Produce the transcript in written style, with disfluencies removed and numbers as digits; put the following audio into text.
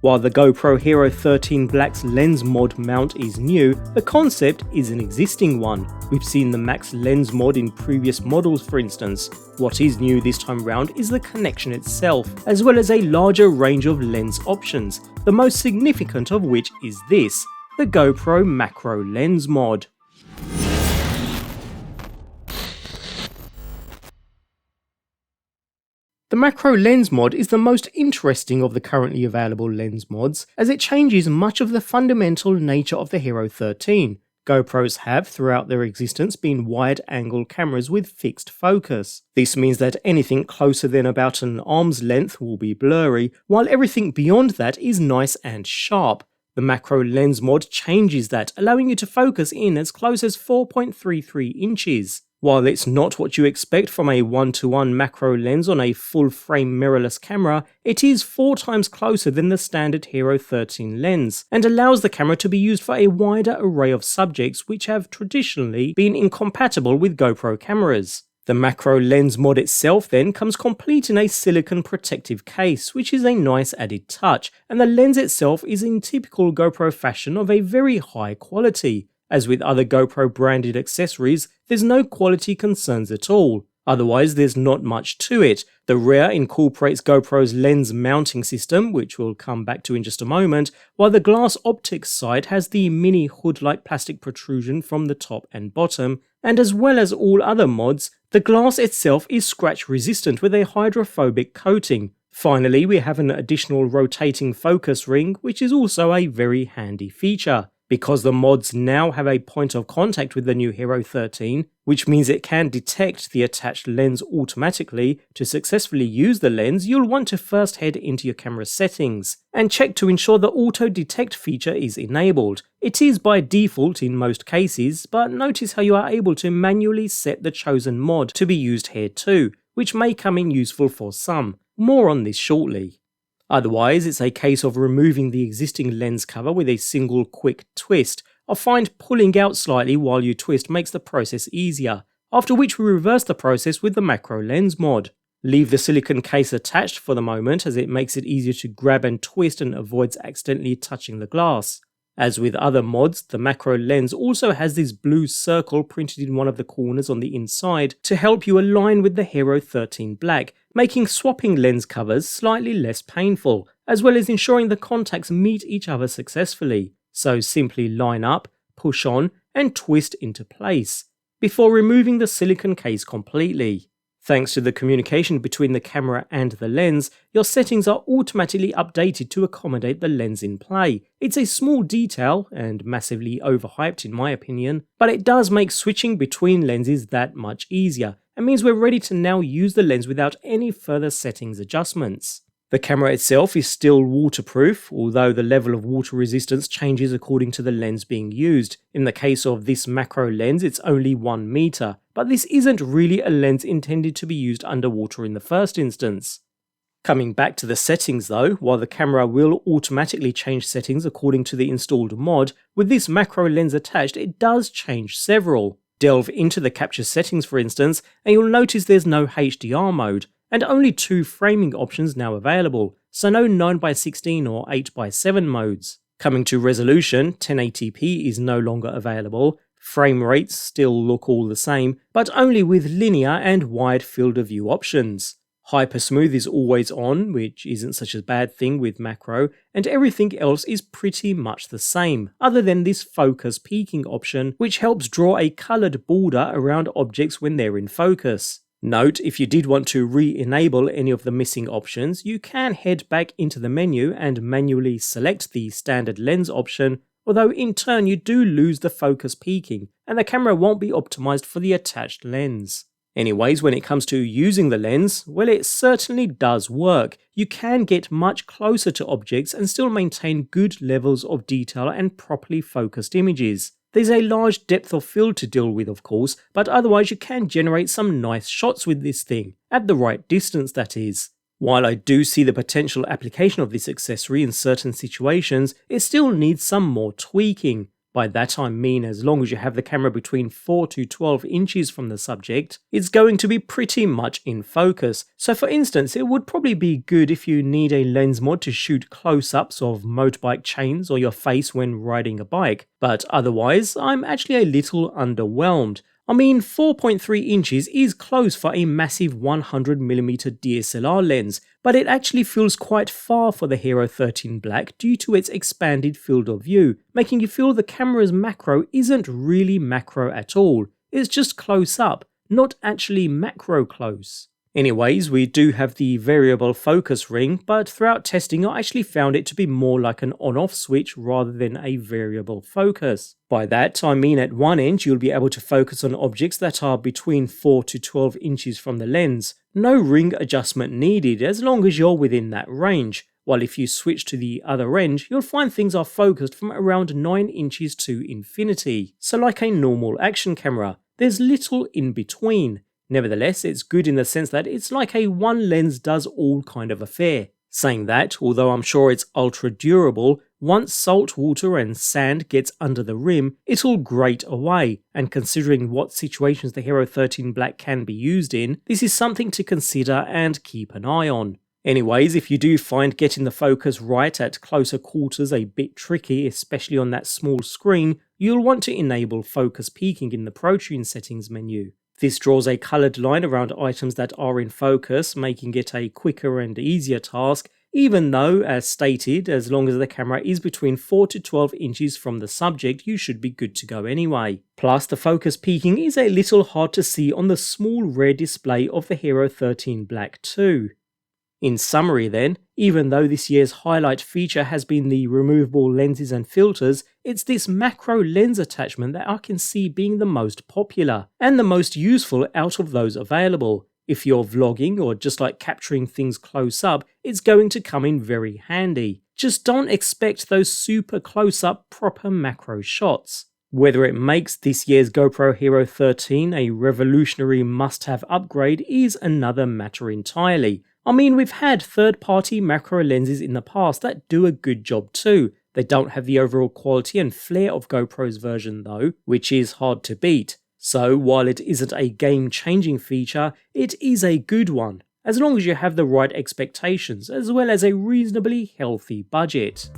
While the GoPro Hero 13 Black's lens mod mount is new, the concept is an existing one. We've seen the max lens mod in previous models, for instance. What is new this time round is the connection itself, as well as a larger range of lens options, the most significant of which is this, the GoPro Macro Lens mod. The Macro Lens mod is the most interesting of the currently available lens mods, as it changes much of the fundamental nature of the Hero 13. GoPros have, throughout their existence, been wide-angle cameras with fixed focus. This means that anything closer than about an arm's length will be blurry, while everything beyond that is nice and sharp. The Macro Lens mod changes that, allowing you to focus in as close as 4.33 inches. While it's not what you expect from a 1:1 macro lens on a full-frame mirrorless camera, it is 4 times closer than the standard Hero 13 lens, and allows the camera to be used for a wider array of subjects which have traditionally been incompatible with GoPro cameras. The macro lens mod itself then comes complete in a silicone protective case, which is a nice added touch, and the lens itself is in typical GoPro fashion of a very high quality. As with other GoPro branded accessories, there's no quality concerns at all. Otherwise, there's not much to it. The rear incorporates GoPro's lens mounting system, which we'll come back to in just a moment, while the glass optics side has the mini hood-like plastic protrusion from the top and bottom, and as well as all other mods, the glass itself is scratch resistant with a hydrophobic coating. Finally, we have an additional rotating focus ring, which is also a very handy feature. Because the mods now have a point of contact with the new Hero 13, which means it can detect the attached lens automatically, to successfully use the lens, you'll want to first head into your camera settings and check to ensure the auto detect feature is enabled. It is by default in most cases, but notice how you are able to manually set the chosen mod to be used here too, which may come in useful for some. More on this shortly. Otherwise, it's a case of removing the existing lens cover with a single quick twist. I find pulling out slightly while you twist makes the process easier, after which we reverse the process with the Macro Lens mod. Leave the silicone case attached for the moment, as it makes it easier to grab and twist and avoids accidentally touching the glass. As with other mods, the Macro Lens also has this blue circle printed in one of the corners on the inside to help you align with the Hero 13 Black, making swapping lens covers slightly less painful, as well as ensuring the contacts meet each other successfully. So simply line up, push on, and twist into place, before removing the silicone case completely. Thanks to the communication between the camera and the lens, your settings are automatically updated to accommodate the lens in play. It's a small detail, and massively overhyped in my opinion, but it does make switching between lenses that much easier, and means we're ready to now use the lens without any further settings adjustments. The camera itself is still waterproof, although the level of water resistance changes according to the lens being used. In the case of this macro lens, it's only 1 meter, but this isn't really a lens intended to be used underwater in the first instance. Coming back to the settings though, while the camera will automatically change settings according to the installed mod, with this macro lens attached it does change several. Delve into the capture settings for instance, and you'll notice there's no HDR mode, and only 2 framing options now available, so no 9x16 or 8x7 modes. Coming to resolution, 1080p is no longer available, frame rates still look all the same, but only with linear and wide field of view options. Hypersmooth is always on, which isn't such a bad thing with macro, and everything else is pretty much the same, other than this focus peaking option, which helps draw a coloured border around objects when they're in focus. Note, if you did want to re-enable any of the missing options, you can head back into the menu and manually select the standard lens option, although in turn you do lose the focus peaking, and the camera won't be optimized for the attached lens. Anyways, when it comes to using the lens, well, it certainly does work. You can get much closer to objects and still maintain good levels of detail and properly focused images. There's a large depth of field to deal with of course, but otherwise you can generate some nice shots with this thing, at the right distance that is. While I do see the potential application of this accessory in certain situations, it still needs some more tweaking. By that I mean as long as you have the camera between 4 to 12 inches from the subject, it's going to be pretty much in focus. So for instance, it would probably be good if you need a lens mod to shoot close-ups of motorbike chains or your face when riding a bike, but otherwise I'm actually a little underwhelmed. I mean, 4.3 inches is close for a massive 100mm DSLR lens, but it actually feels quite far for the Hero 13 Black due to its expanded field of view, making you feel the camera's macro isn't really macro at all. It's just close up, not actually macro close. Anyways, we do have the variable focus ring, but throughout testing I actually found it to be more like an on-off switch rather than a variable focus. By that I mean at one end you'll be able to focus on objects that are between 4 to 12 inches from the lens. No ring adjustment needed as long as you're within that range, while if you switch to the other end you'll find things are focused from around 9 inches to infinity. So like a normal action camera, there's little in between. Nevertheless, it's good in the sense that it's like a one lens does all kind of affair. Saying that, although I'm sure it's ultra durable, once salt water and sand gets under the rim, it'll grate away, and considering what situations the Hero 13 Black can be used in, this is something to consider and keep an eye on. Anyways, if you do find getting the focus right at closer quarters a bit tricky, especially on that small screen, you'll want to enable focus peaking in the ProTune settings menu. This draws a coloured line around items that are in focus, making it a quicker and easier task, even though, as stated, as long as the camera is between 4 to 12 inches from the subject, you should be good to go anyway. Plus, the focus peaking is a little hard to see on the small rear display of the Hero 13 Black too. In summary then, even though this year's highlight feature has been the removable lenses and filters, it's this macro lens attachment that I can see being the most popular, and the most useful out of those available. If you're vlogging or just like capturing things close up, it's going to come in very handy. Just don't expect those super close up proper macro shots. Whether it makes this year's GoPro Hero 13 a revolutionary must-have upgrade is another matter entirely. I mean, we've had third-party macro lenses in the past that do a good job too. They don't have the overall quality and flair of GoPro's version though, which is hard to beat. So while it isn't a game-changing feature, it is a good one, as long as you have the right expectations as well as a reasonably healthy budget.